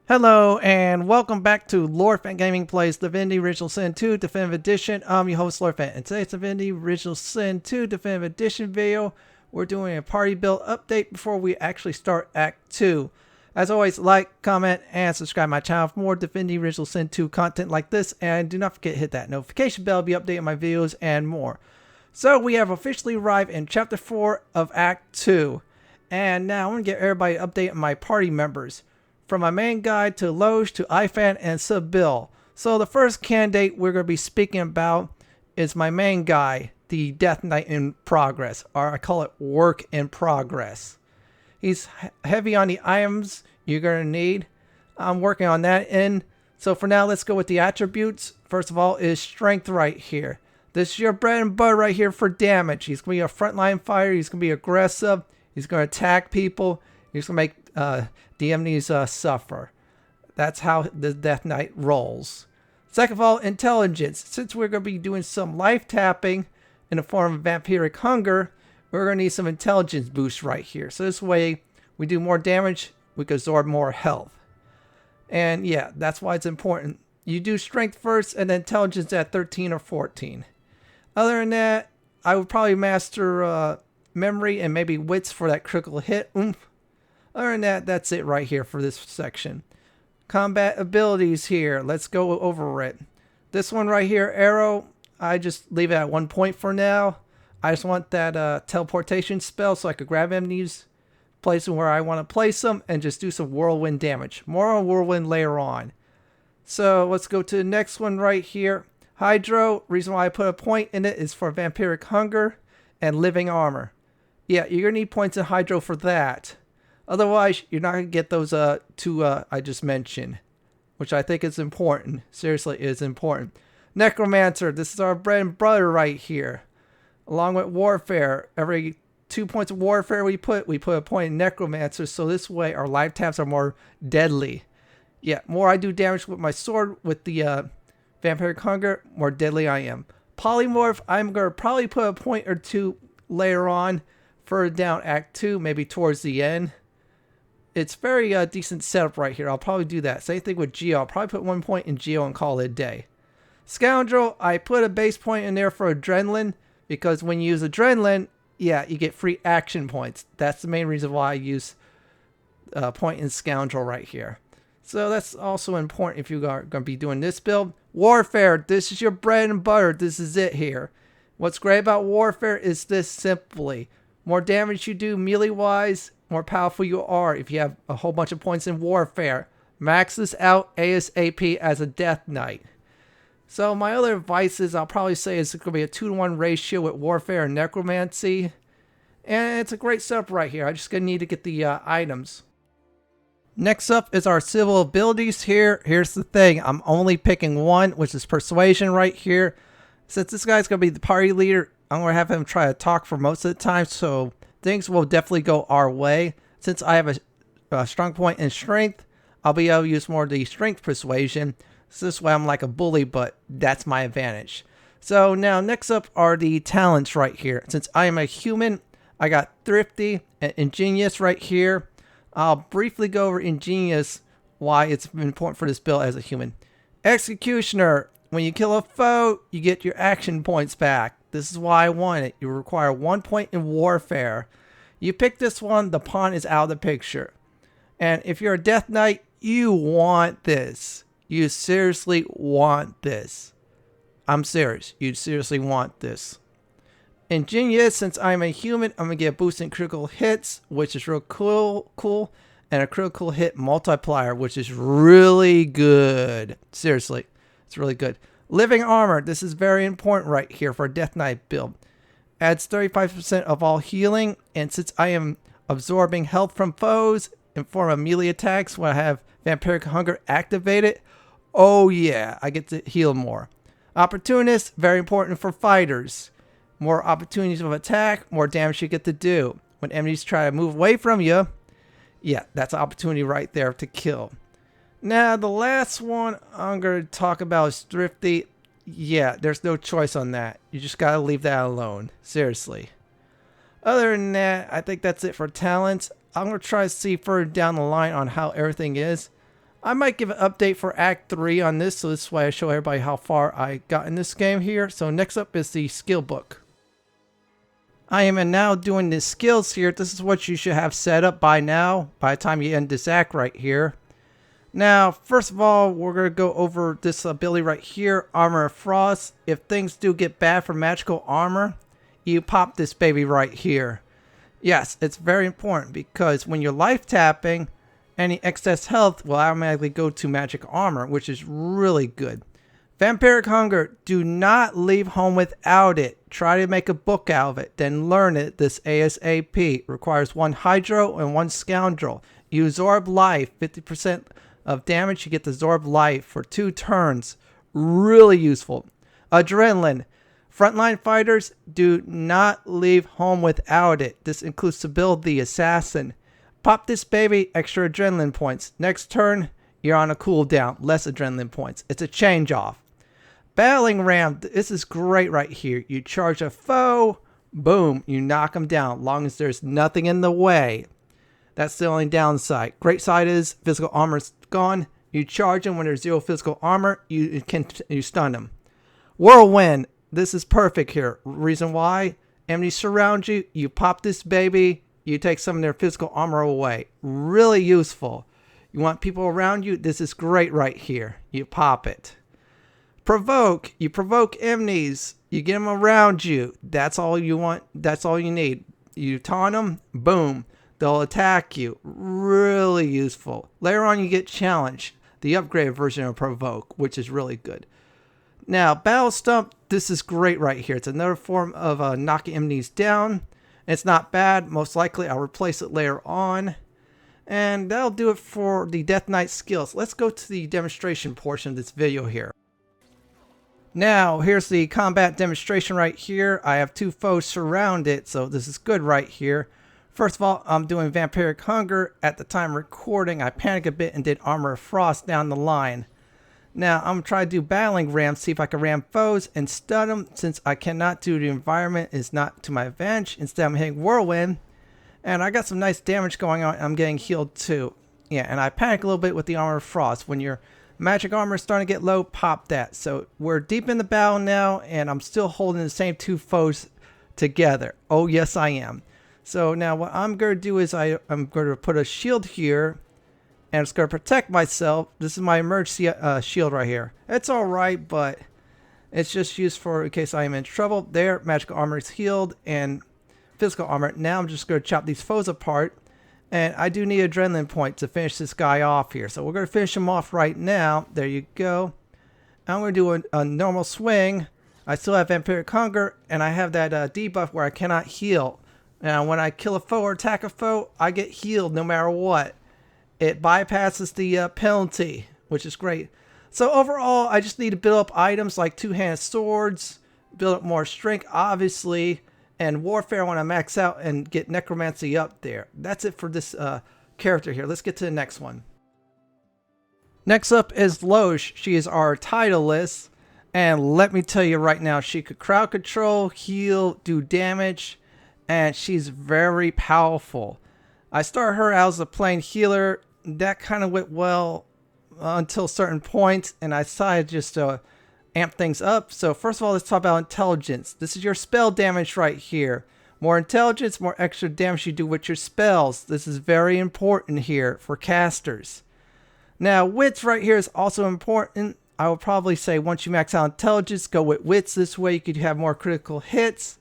Hello and welcome back to Lord Fenton Gaming Plays Divinity Original Sin 2 Definitive Edition. I'm your host Lord Fenton. In today's Divinity Original Sin 2 Definitive Edition video, we're doing a party build update before we actually start Act 2. As always, like, comment, and subscribe to my channel for more Divinity Original Sin 2 content like this. And do not forget to hit that notification bell to be updated on my videos and more. So we have officially arrived in Chapter 4 of Act 2. And now I'm going to get everybody updated on my party members. From my main guy to Lohse to Ifan and Sebille. So the first candidate we're going to be speaking about is my main guy, the Death Knight in progress, or I call it work in progress. He's heavy on the items you're going to need. I'm working on that end. So for now, let's go with the attributes. First of all is strength right here. This is your bread and butter right here for damage. He's going to be a frontline fighter. He's going to be aggressive. He's going to attack people. He's going to make the enemies suffer. That's how the Death Knight rolls. Second of all, intelligence. Since we're going to be doing some life tapping in the form of vampiric hunger, we're going to need some intelligence boost right here. So this way, we do more damage, we can absorb more health. And yeah, that's why it's important. You do strength first and then intelligence at 13 or 14. Other than that, I would probably master memory and maybe wits for that critical hit. Oomph. Other than that, that's it right here for this section. Combat abilities here. Let's go over it. This one right here, arrow, I just leave it at 1 point for now. I just want that teleportation spell so I could grab enemies, place them where I want to place them, and just do some whirlwind damage. More on whirlwind later on. So let's go to the next one right here. Hydro, reason why I put a point in it is for vampiric hunger and living armor. Yeah, you're going to need points in hydro for that. Otherwise, you're not going to get those two I just mentioned, which I think is important. Seriously, it is important. Necromancer, this is our bread and butter right here. Along with warfare, every 2 points of warfare we put a point in necromancer, so this way our life taps are more deadly. Yeah, more I do damage with my sword with the vampiric hunger, more deadly I am. Polymorph, I'm going to probably put a point or two later on, further down Act 2, maybe towards the end. It's very decent setup right here. I'll probably do that. Same thing with Geo. I'll probably put 1 point in Geo and call it a day. Scoundrel, I put a base point in there for adrenaline because when you use adrenaline, yeah, you get free action points. That's the main reason why I use point in Scoundrel right here. So that's also important if you are going to be doing this build. Warfare, this is your bread and butter. This is it here. What's great about Warfare is this simply. More damage you do melee-wise, more powerful you are if you have a whole bunch of points in Warfare. Max this out ASAP as a Death Knight. So my other advices I'll probably say is it's going to be a 2-to-1 ratio with Warfare and Necromancy. And it's a great setup right here. I just going to need to get the items. Next up is our civil abilities here. Here's the thing. I'm only picking one, which is Persuasion right here. Since this guy's going to be the party leader, I'm going to have him try to talk for most of the time, so things will definitely go our way. Since I have a strong point in strength, I'll be able to use more of the strength persuasion. So this way I'm like a bully, but that's my advantage. So now next up are the talents right here. Since I am a human, I got thrifty and ingenious right here. I'll briefly go over ingenious, why it's important for this build as a human. Executioner, when you kill a foe, you get your action points back. This is why I want it. You require 1 point in warfare. You pick this one, the pawn is out of the picture. And if you're a Death Knight, you want this. You seriously want this. I'm serious. You seriously want this. Ingenious, since I'm a human, I'm going to get a boost in critical hits, which is real cool. And a critical hit multiplier, which is really good. Seriously, it's really good. Living armor, this is very important right here for a Death Knight build. Adds 35% of all healing, and since I am absorbing health from foes in form of melee attacks when I have Vampiric Hunger activated, oh yeah, I get to heal more. Opportunist, very important for fighters. More opportunities of attack, more damage you get to do. When enemies try to move away from you, yeah, that's an opportunity right there to kill. Now, the last one I'm going to talk about is thrifty. Yeah, there's no choice on that. You just got to leave that alone. Seriously. Other than that, I think that's it for talents. I'm going to try to see further down the line on how everything is. I might give an update for Act 3 on this, so this is why I show everybody how far I got in this game here. So next up is the skill book. I am now doing the skills here. This is what you should have set up by now, by the time you end this act right here. Now, first of all, we're going to go over this ability right here, Armor of Frost. If things do get bad for magical armor, you pop this baby right here. Yes, it's very important because when you're life tapping, any excess health will automatically go to magic armor, which is really good. Vampiric Hunger, do not leave home without it. Try to make a book out of it, then learn it this ASAP. Requires 1 Hydro and 1 Scoundrel. You absorb life, 50% of damage, you get the absorb life for 2 turns. Really useful. Adrenaline. Frontline fighters, do not leave home without it. This includes Sebille the Assassin. Pop this baby, extra adrenaline points. Next turn, you're on a cooldown, less adrenaline points. It's a change off. Battling Ram, this is great right here. You charge a foe, boom, you knock them down, long as there's nothing in the way. That's the only downside. Great side is physical armor's gone. You charge them when there's 0 physical armor, you stun them. Whirlwind, this is perfect here. Reason why? Enemies surround you, you pop this baby, you take some of their physical armor away. Really useful. You want people around you, this is great right here. You pop it. Provoke, you provoke enemies, you get them around you. That's all you want, that's all you need. You taunt them, boom, they'll attack you. Really useful. Later on you get challenge, the upgraded version of Provoke, which is really good. Now, Battle Stump, this is great right here. It's another form of knocking enemies down. It's not bad. Most likely I'll replace it later on. And that'll do it for the Death Knight skills. Let's go to the demonstration portion of this video here. Now, here's the combat demonstration right here. I have 2 foes surrounded, so this is good right here. First of all, I'm doing Vampiric Hunger. At the time recording, I panicked a bit and did Armor of Frost down the line. Now, I'm going to try to do Battling Ram, see if I can ram foes and stun them. Since I cannot do the environment, is not to my advantage. Instead, I'm hitting Whirlwind. And I got some nice damage going on. I'm getting healed too. Yeah, and I panic a little bit with the Armor of Frost. When your magic armor is starting to get low, pop that. So we're deep in the battle now, and I'm still holding the same 2 foes together. Oh, yes, I am. So now what I'm going to do is I'm going to put a shield here. And it's going to protect myself. This is my emergency shield right here. It's alright, but it's just used for in case I am in trouble. There, magical armor is healed and physical armor. Now I'm just going to chop these foes apart. And I do need adrenaline point to finish this guy off here. So we're going to finish him off right now. There you go. I'm going to do a normal swing. I still have Vampiric Hunger. And I have that debuff where I cannot heal. Now when I kill a foe or attack a foe, I get healed no matter what. It bypasses the penalty, which is great. So overall, I just need to build up items like 2-handed swords, build up more strength, obviously, and warfare when I max out and get necromancy up there. That's it for this character here. Let's get to the next one. Next up is Lohse. She is our Tidalist, and let me tell you right now, she could crowd control, heal, do damage, and she's very powerful. I started her out as a plain healer. That kind of went well until certain points, and I decided just to amp things up. So first of all, let's talk about intelligence. This is your spell damage right here. More intelligence, more extra damage you do with your spells. This is very important here for casters. Now, wits right here is also important. I would probably say once you max out intelligence, go with wits. This way you could have more critical hits.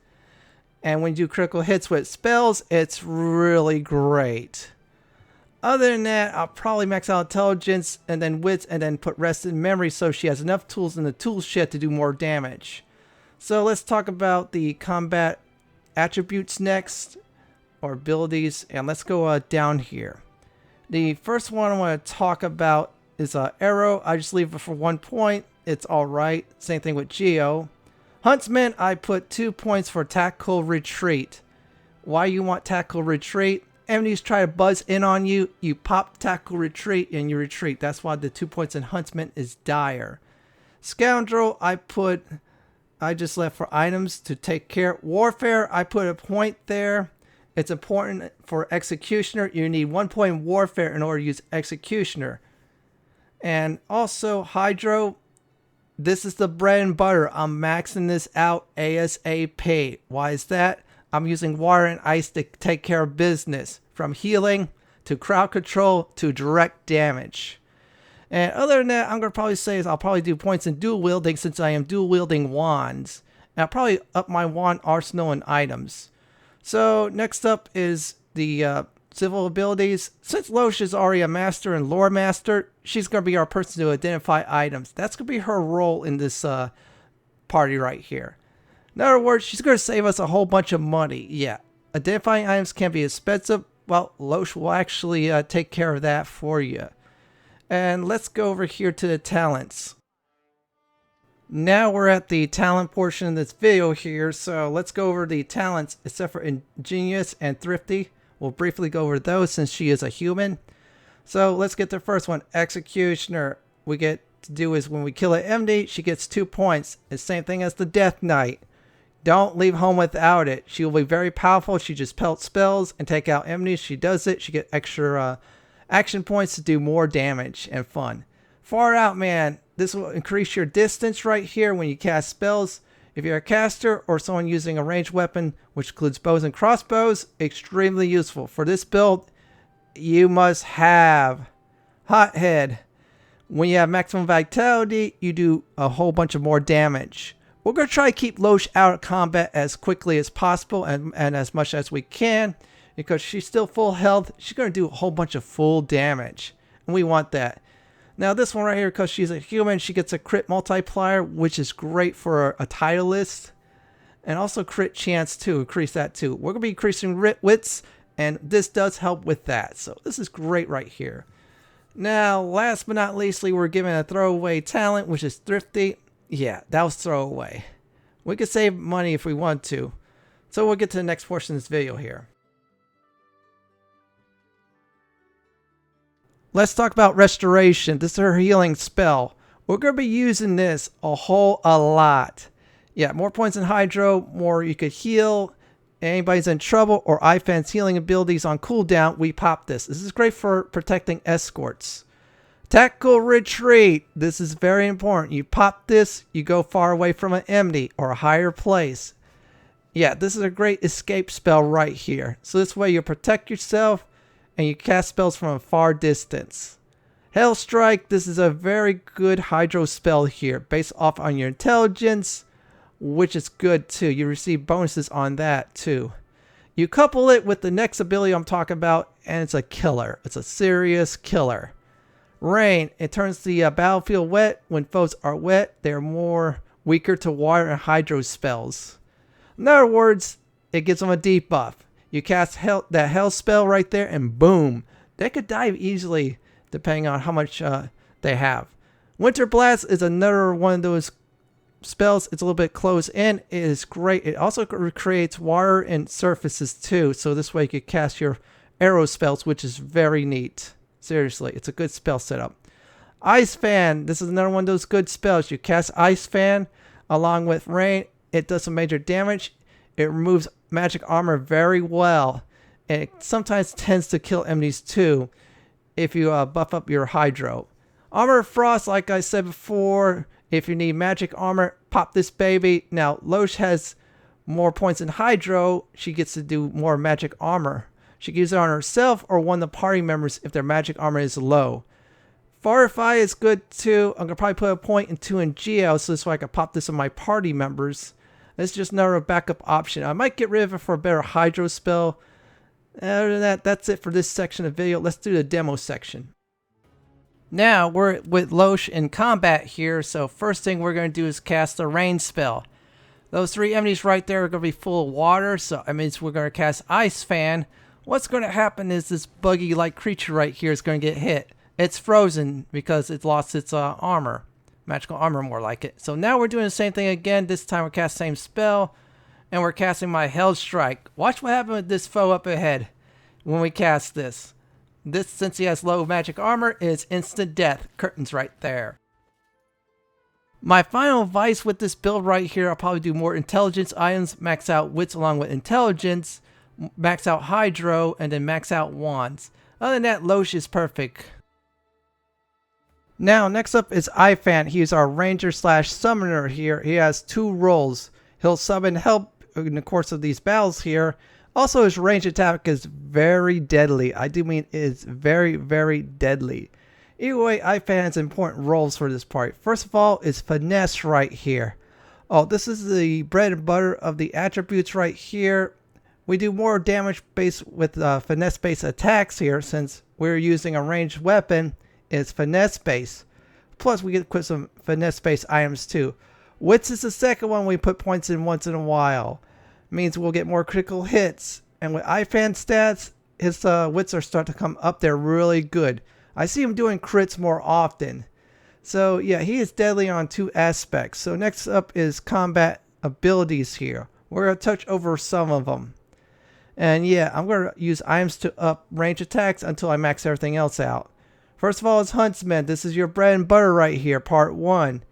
And when you do critical hits with spells, it's really great. Other than that, I'll probably max out intelligence and then wits and then put rest in memory so she has enough tools in the tool shed to do more damage. So let's talk about the combat attributes next, or abilities, and let's go down here. The first one I want to talk about is Arrow. I just leave it for 1 point. It's alright. Same thing with Geo. Huntsman, I put 2 points for Tactical Retreat. Why you want Tactical Retreat? Enemies try to buzz in on you, you pop Tactical Retreat and you retreat. That's why the 2 points in Huntsman is dire. Scoundrel, I just left for items to take care. Warfare, I put a point there. It's important for Executioner. You need 1 point in Warfare in order to use Executioner. And also Hydro, this is the bread and butter. I'm maxing this out ASAP. Why is that? I'm using water and ice to take care of business, from healing to crowd control to direct damage. And other than that, I'm going to probably say is I'll probably do points in dual wielding, since I am dual wielding wands. And I'll probably up my wand arsenal and items. So next up is the civil abilities. Since Lohse is already a master and lore master, she's going to be our person to identify items. That's going to be her role in this party right here. In other words, she's going to save us a whole bunch of money. Yeah, identifying items can be expensive. Well, Lohse will actually take care of that for you. And let's go over here to the talents. Now we're at the talent portion of this video here, so let's go over the talents, except for Ingenious and Thrifty. We'll briefly go over those since she is a human. So let's get the first one, Executioner. We get to do is when we kill an enemy, she gets 2 points. It's the same thing as the Death Knight. Don't leave home without it. She will be very powerful. She just pelts spells and take out enemies. She does it. She gets extra action points to do more damage and fun. Far Out Man. This will increase your distance right here when you cast spells. If you're a caster or someone using a ranged weapon, which includes bows and crossbows, extremely useful. For this build, you must have Hothead. When you have maximum vitality, you do a whole bunch of more damage. We're going to try to keep Lohse out of combat as quickly as possible and as much as we can, because she's still full health. She's going to do a whole bunch of full damage, and we want that. Now this one right here, because she's a human, she gets a crit multiplier, which is great for a Tidalist. And also crit chance too, increase that too. We're going to be increasing wits, and this does help with that. So this is great right here. Now, last but not leastly, we're given a throwaway talent, which is Thrifty. Yeah, that was throwaway. We could save money if we want to. So we'll get to the next portion of this video here. Let's talk about Restoration. This is her healing spell. We're going to be using this a lot. Yeah, more points in Hydro, more you could heal. Anybody's in trouble or Ifan's healing abilities on cooldown, we pop this. This is great for protecting escorts. Tactical Retreat. This is very important. You pop this, you go far away from an enemy or a higher place. Yeah, this is a great escape spell right here. So this way you protect yourself and you cast spells from a far distance. Hell Strike. This is a very good Hydro spell here, based off on your intelligence, which is good too. You receive bonuses on that too. You couple it with the next ability I'm talking about, and it's a killer. It's a serious killer. Rain. It turns the battlefield wet. When foes are wet, they're more weaker to water and Hydro spells. In other words, it gives them a debuff. You cast that hell spell right there, and boom, they could die easily depending on how much they have. Winter Blast is another one of those spells. It's a little bit close in. It is great. It also creates water and surfaces too, so this way you could cast your arrow spells, which is very neat. Seriously, it's a good spell setup. Ice Fan. This is another one of those good spells. You cast Ice Fan along with Rain. It does some major damage. It removes magic armor very well. And it sometimes tends to kill enemies too if you buff up your Hydro. Armor of Frost, like I said before, if you need magic armor, pop this baby. Now, Lohse has more points in Hydro. She gets to do more magic armor. She can use it on herself or one of the party members if their magic armor is low. Fortify is good too. I'm going to probably put a point and 2 in Geo, so this way I can pop this on my party members. It's just another backup option. I might get rid of it for a better Hydro spell. Other than that, that's it for this section of the video. Let's do the demo section. Now, we're with Lohse in combat here, so first thing we're going to do is cast a rain spell. Those 3 enemies right there are going to be full of water, so that means we're going to cast Ice Fan. What's going to happen is this buggy-like creature right here is going to get hit. It's frozen because it lost its armor. Magical armor, more like it. So now we're doing the same thing again. This time we're casting the same spell. And we're casting my Hell Strike. Watch what happens with this foe up ahead when we cast this. This, since he has low magic armor, is instant death. Curtains right there. My final advice with this build right here, I'll probably do more intelligence items. Max out wits along with intelligence. Max out Hydro. And then max out wands. Other than that, Lohse is perfect. Now, next up is Ifan. He's our ranger slash summoner here. He has 2 roles. He'll summon help in the course of these battles here. Also, his range attack is very deadly. I do mean it's very, very deadly. Either way, Ifan has important roles for this part. First of all is finesse right here. Oh, this is the bread and butter of the attributes right here. We do more damage based with finesse based attacks here since we're using a ranged weapon. It's finesse based. Plus we get to put some finesse based items too. Wits is the second one we put points in once in a while. Means we'll get more critical hits. And with Ifan stats, his wits are starting to come up there really good. I see him doing crits more often. So yeah, he is deadly on 2 aspects. So next up is combat abilities here. We're going to touch over some of them. And yeah, I'm going to use items to up range attacks until I max everything else out. First of all is Huntsman. This is your bread and butter right here, part 1.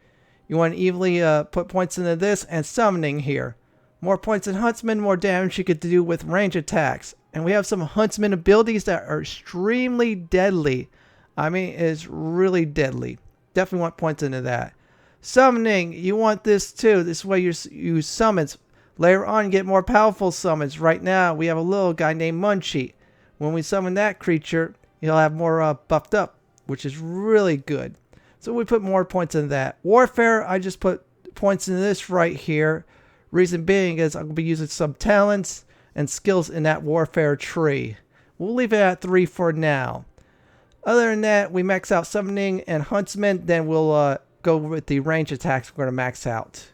You want to evenly put points into this and summoning here. More points in Huntsman, more damage you could do with range attacks. And we have some Huntsman abilities that are extremely deadly. I mean, it's really deadly. Definitely want points into that. Summoning, you want this too. This way you use summons. Later on, you get more powerful summons. Right now, we have a little guy named Munchie. When we summon that creature, he'll have more buffed up, which is really good. So we put more points into that. Warfare, I just put points into this right here. Reason being is I'm going to be using some talents and skills in that warfare tree. We'll leave it at 3 for now. Other than that, we max out summoning and huntsman. Then we'll go with the range attacks we're going to max out.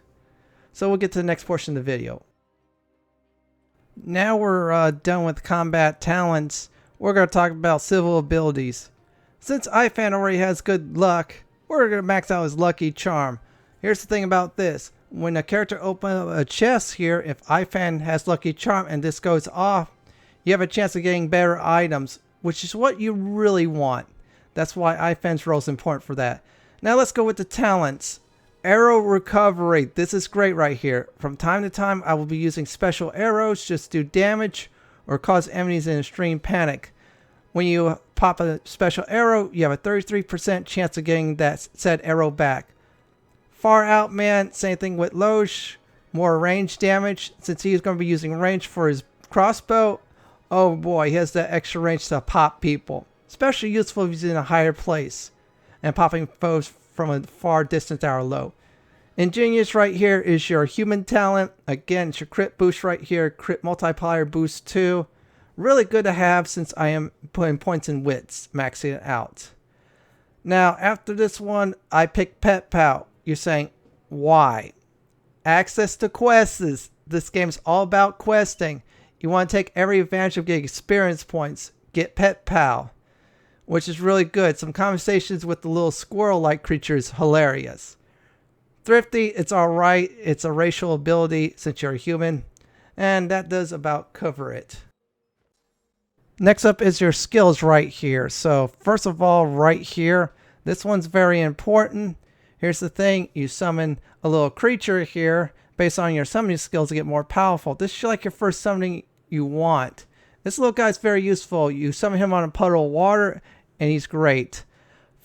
So we'll get to the next portion of the video. Now we're done with combat talents. We're going to talk about civil abilities. Since Ifan already has good luck, we're going to max out his lucky charm. Here's the thing about this. When a character opens a chest here, if Ifan has lucky charm and this goes off, you have a chance of getting better items, which is what you really want. That's why Ifan's role is important for that. Now let's go with the talents. Arrow recovery. This is great right here. From time to time, I will be using special arrows just to do damage or cause enemies in extreme panic. When you pop a special arrow, you have a 33% chance of getting that said arrow back. Far out man, same thing with Lohse. More range damage. Since he's going to be using range for his crossbow, oh boy, he has that extra range to pop people. Especially useful if he's in a higher place and popping foes from a far distance that are low. Ingenious right here is your human talent. Again, it's your crit boost right here. Crit multiplier boost 2. Really good to have since I am putting points in wits, maxing it out. Now, after this one, I picked Pet Pal. You're saying, why? Access to quests. This game's all about questing. You want to take every advantage of getting experience points. Get Pet Pal, which is really good. Some conversations with the little squirrel-like creature is hilarious. Thrifty, it's alright. It's a racial ability since you're a human. And that does about cover it. Next up is your skills right here. So first of all, right here, this one's very important. Here's the thing, you summon a little creature here based on your summoning skills to get more powerful. This is like your first summoning you want. This little guy's very useful. You summon him on a puddle of water and he's great.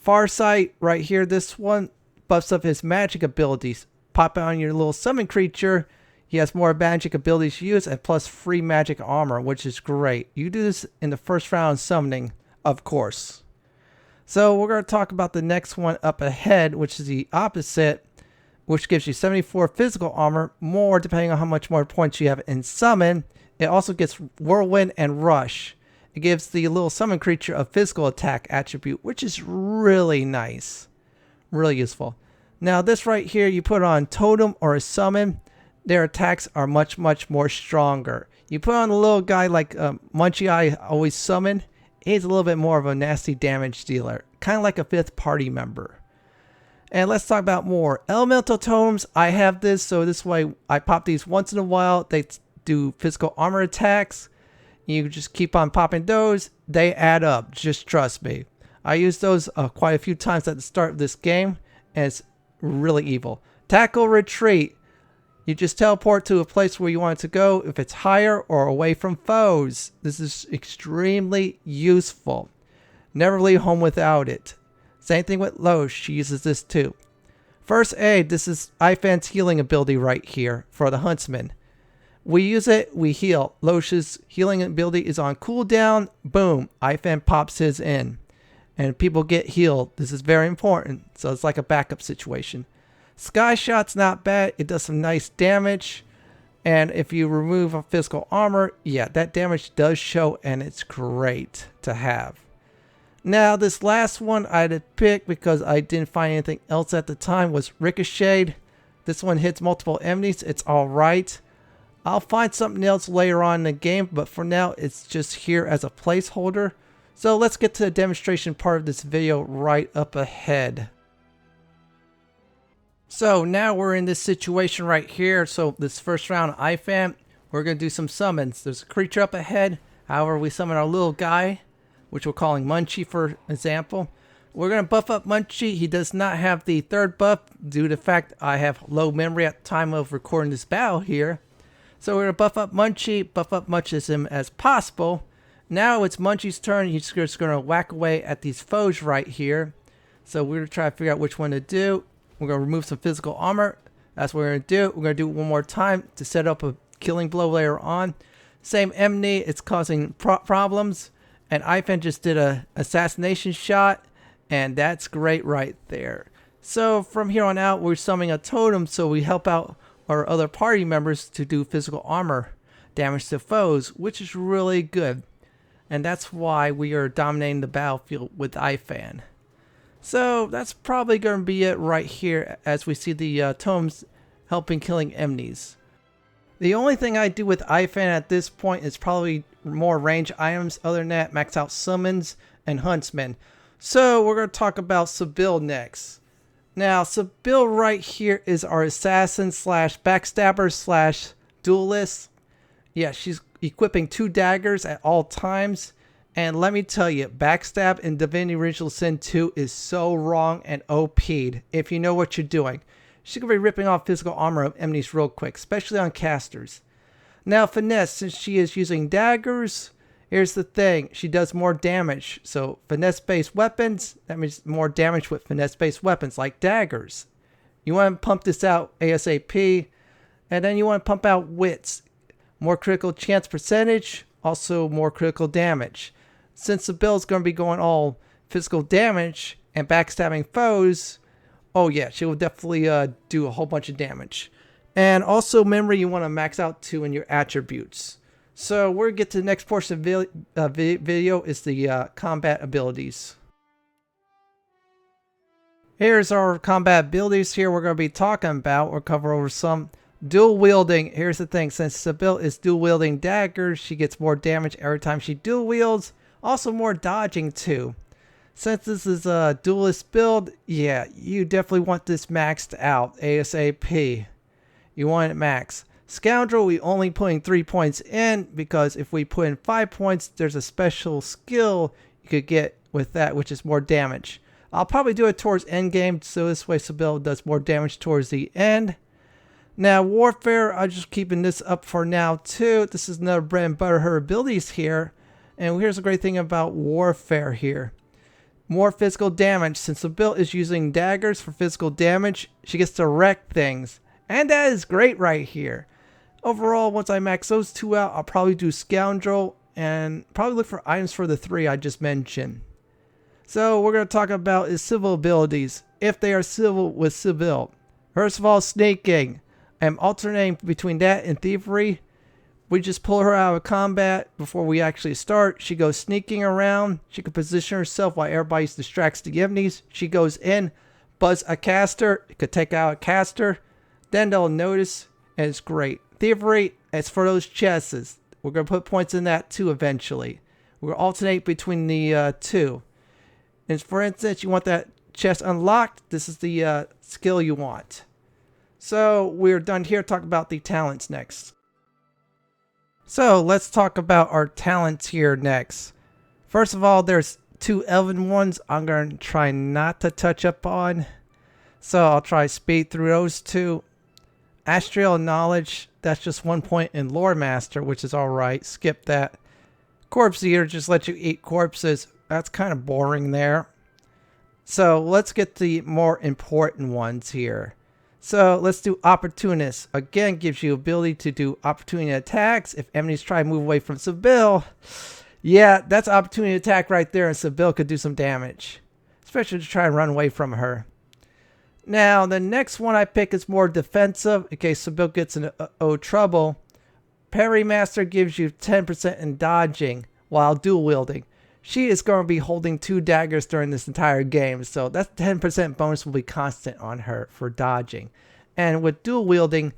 Farsight right here, this one buffs up his magic abilities. Pop it on your little summon creature. He has more magic abilities to use and plus free magic armor, which is great. You do this in the first round summoning, of course. So we're going to talk about the next one up ahead, which is the opposite, which gives you 74 physical armor, more depending on how much more points you have in summon. It also gets whirlwind and rush. It gives the little summon creature a physical attack attribute, which is really nice. Really useful. Now this right here, you put on totem or a summon, their attacks are much, much more stronger. You put on a little guy like Munchie I always summon, he's a little bit more of a nasty damage dealer, kind of like a 5th party member. And let's talk about more. Elemental totems, I have this, so this way I pop these once in a while. They do physical armor attacks. You just keep on popping those. They add up, just trust me. I used those quite a few times at the start of this game, and it's really evil. Tackle retreat. You just teleport to a place where you want it to go if it's higher or away from foes. This is extremely useful. Never leave home without it. Same thing with Lohse, she uses this too. First aid, this is Ifan's healing ability right here for the Huntsman. We use it, we heal. Lohse's healing ability is on cooldown. Boom, Ifan pops his in. And people get healed. This is very important. So it's like a backup situation. Sky Shot's not bad. It does some nice damage. And if you remove a physical armor, yeah, that damage does show and it's great to have. Now, this last one I had to pick because I didn't find anything else at the time was Ricochet. This one hits multiple enemies. It's alright. I'll find something else later on in the game, but for now, it's just here as a placeholder. So let's get to the demonstration part of this video right up ahead. So now we're in this situation right here. So this first round of Ifan, we're going to do some summons. There's a creature up ahead. However, we summon our little guy, which we're calling Munchie for example. We're going to buff up Munchie. He does not have the third buff due to the fact I have low memory at the time of recording this battle here. So we're going to buff up Munchie, buff up much as him as possible. Now it's Munchie's turn. He's just going to whack away at these foes right here. So we're going to try to figure out which one to do. We're going to remove some physical armor. That's what we're going to do. We're going to do it one more time to set up a killing blow later on. Same enemy. It's causing problems. And Ifan just did a assassination shot. And that's great right there. So from here on out, we're summoning a totem so we help out our other party members to do physical armor damage to foes, which is really good. And that's why we are dominating the battlefield with Ifan. So that's probably going to be it right here as we see the totems helping killing enemies. The only thing I do with Ifan at this point is probably more range items. Other than that, max out summons and huntsmen. So we're going to talk about Sebille next. Now, Sebille right here is our assassin slash backstabber slash duelist. Yeah, she's equipping 2 daggers at all times. And let me tell you, backstab in Divinity Original Sin 2 is so wrong and OP'd if you know what you're doing. She's going to be ripping off physical armor of enemies real quick, especially on casters. Now, finesse, since she is using daggers, here's the thing. She does more damage. So, finesse-based weapons, that means more damage with finesse-based weapons like daggers. You want to pump this out ASAP. And then you want to pump out wits. More critical chance percentage, also more critical damage. Since Sebille is going to be going all physical damage and backstabbing foes, oh yeah, she will definitely do a whole bunch of damage. And also memory you want to max out to in your attributes. So we're going to get to the next portion of the video is the combat abilities. Here's our combat abilities here we're going to be talking about. We'll cover over some. Dual wielding. Here's the thing. Since Sebille is dual wielding daggers, she gets more damage every time she dual wields. Also more dodging too. Since this is a duelist build, yeah, you definitely want this maxed out ASAP. You want it max. Scoundrel, we only putting 3 points in because if we put in 5 points, there's a special skill you could get with that, which is more damage. I'll probably do it towards end game, so this way Sebille does more damage towards the end. Now, Warfare, I'm just keeping this up for now too. This is another bread and butter her abilities here. And here's the great thing about Warfare here. More physical damage. Since Sebille is using daggers for physical damage, she gets to wreck things. And that is great right here. Overall, once I max those 2 out, I'll probably do Scoundrel and probably look for items for the 3 I just mentioned. So we're going to talk about is civil abilities, if they are civil with Sebille. First of all, sneaking. I'm alternating between that and thievery. We just pull her out of combat before we actually start. She goes sneaking around. She can position herself while everybody distracts the enemies. She goes in, buzz a caster. It could take out a caster. Then they'll notice, and it's great. Thievery, it's for those chests. We're going to put points in that too eventually. We'll alternate between the 2. And for instance, you want that chest unlocked. This is the skill you want. So we're done here. Talk about the talents next. So let's talk about our talents here next. First of all, there's 2 elven ones I'm going to try not to touch up on. So I'll try speed through those 2. Astral knowledge, that's just 1 point in Lore Master, which is alright. Skip that. Corpse Eater just lets you eat corpses. That's kind of boring there. So let's get the more important ones here. So let's do Opportunist. Again, gives you ability to do opportunity attacks if enemies try to move away from Sebille. Yeah, that's opportunity attack right there, and Sebille could do some damage, especially to try and run away from her. Now, the next one I pick is more defensive in case Sebille gets in trouble. Parry Master gives you 10% in dodging while dual wielding. She is going to be holding 2 daggers during this entire game, so that 10% bonus will be constant on her for dodging. And with dual wielding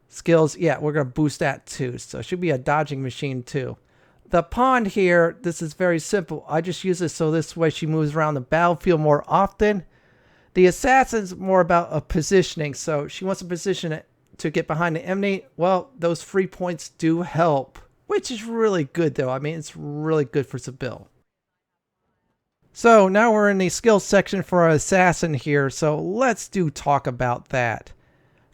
skills, yeah, we're going to boost that too, so it should be a dodging machine too. The pawn here, this is very simple. I just use it so this way she moves around the battlefield more often. The assassin's more about a positioning, so she wants to position it to get behind the enemy. Well, those free points do help, which is really good though. I mean, it's really good for Sebille. So now we're in the skills section for our assassin here, so let's talk about that.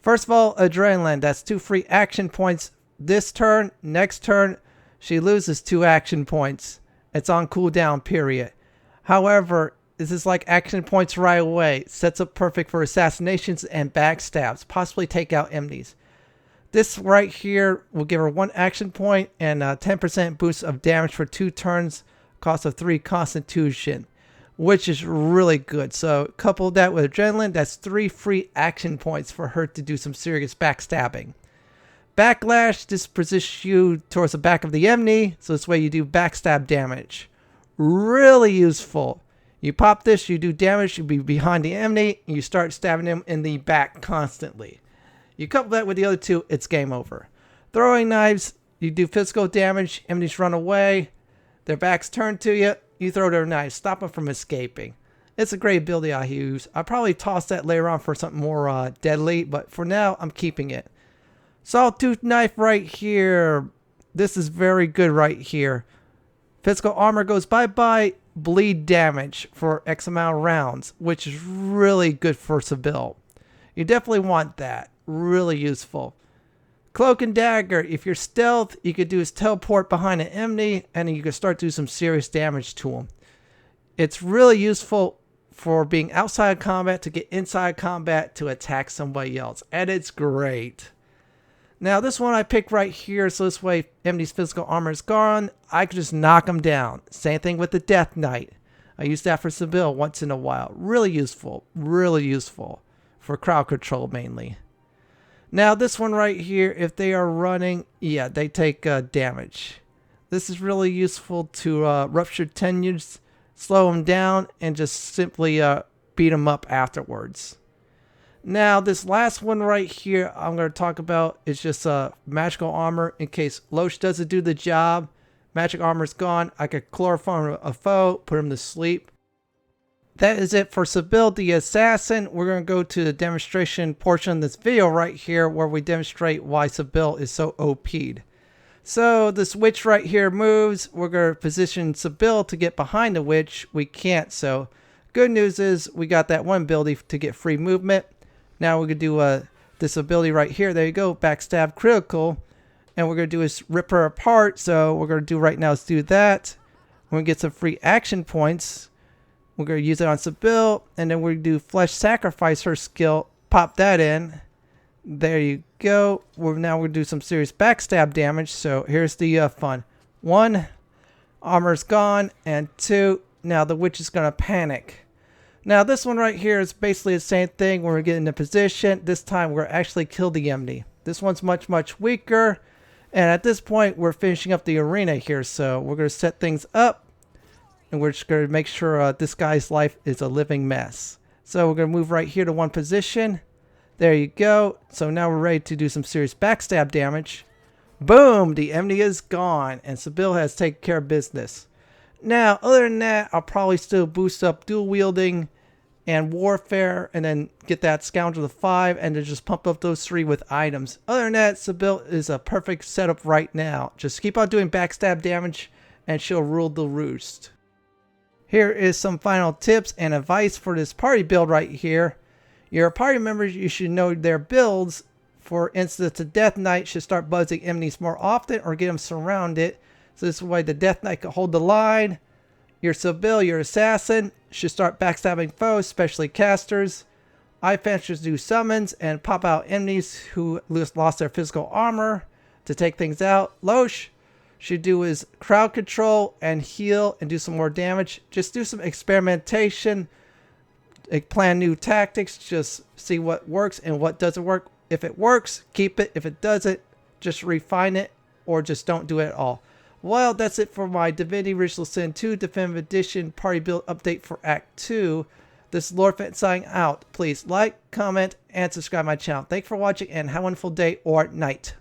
First of all, Adrenaline, that's 2 free action points this turn. Next turn, she loses 2 action points. It's on cooldown period. However, this is like action points right away. Sets up perfect for assassinations and backstabs, possibly take out enemies. This right here will give her 1 action point and a 10% boost of damage for 2 turns. Cost of 3 constitution, which is really good. So couple that with adrenaline, that's 3 free action points for her to do some serious backstabbing. Backlash, this positions you towards the back of the enemy, so this way you do backstab damage. Really useful. You pop this, you do damage, you'll be behind the enemy, and you start stabbing them in the back constantly. You couple that with the other 2, it's game over. Throwing knives, you do physical damage, enemies run away. Their backs turned to you, you throw their knife, stop them from escaping. It's a great ability I use. I'll probably toss that later on for something more deadly, but for now, I'm keeping it. Sawtooth knife right here. This is very good right here. Physical armor goes bye-bye, bleed damage for X amount of rounds, which is really good for Sebille. You definitely want that. Really useful. Cloak and Dagger, if you're stealth, you could do is teleport behind an enemy and you can start to do some serious damage to them. It's really useful for being outside combat to get inside combat to attack somebody else, and it's great. Now this one I picked right here, so this way enemy's physical armor is gone, I can just knock them down. Same thing with the Death Knight. I use that for Sebille once in a while. Really useful for crowd control mainly. Now this one right here, if they are running, yeah, they take damage. This is really useful to rupture tendons, slow them down, and just simply beat them up afterwards. Now this last one right here I'm going to talk about is just magical armor. In case Lohse doesn't do the job, magic armor is gone. I could chloroform a foe, put him to sleep. That is it for Sebille the Assassin. We're going to go to the demonstration portion of this video right here where we demonstrate why Sebille is so OP'd. So this witch right here moves. We're going to position Sebille to get behind the witch. We can't, so good news is we got that one ability to get free movement. Now we're going to do this ability right here. There you go, backstab critical. And we're going to do is rip her apart. So what we're going to do right now is do that. We're going to get some free action points. We're going to use it on Sebille, and then we're going to do Flesh Sacrifice her skill. Pop that in. There you go. Now we're going to do some serious backstab damage. So here's the fun. 1, armor's gone, and 2, now the witch is going to panic. Now this one right here is basically the same thing. We're getting in a position. This time we're actually kill the enemy. This one's much weaker. And at this point we're finishing up the arena here. So we're going to set things up. And we're just going to make sure this guy's life is a living mess. So we're going to move right here to one position. There you go. So now we're ready to do some serious backstab damage. Boom! The enemy is gone. And Sebille has taken care of business. Now, other than that, I'll probably still boost up dual wielding and warfare. And then get that scoundrel to 5. And then just pump up those 3 with items. Other than that, Sebille is a perfect setup right now. Just keep on doing backstab damage. And she'll rule the roost. Here is some final tips and advice for this party build right here. Your party members, you should know their builds. For instance, the Death Knight should start buzzing enemies more often or get them surrounded. So this way the Death Knight can hold the line. Your Sebille, your Assassin, should start backstabbing foes, especially casters. Ifan should do summons and pop out enemies who lost their physical armor to take things out. Lohse should do his crowd control and heal and do some more damage. Just do some experimentation, plan new tactics, just see what works and what doesn't work. If it works, keep it. If it doesn't, just refine it or just don't do it at all. Well, that's it for my Divinity Original Sin 2 Definitive Edition Party Build update for Act 2. This is Lord Fenton signing out. Please like, comment, and subscribe to my channel. Thanks for watching and have a wonderful day or night.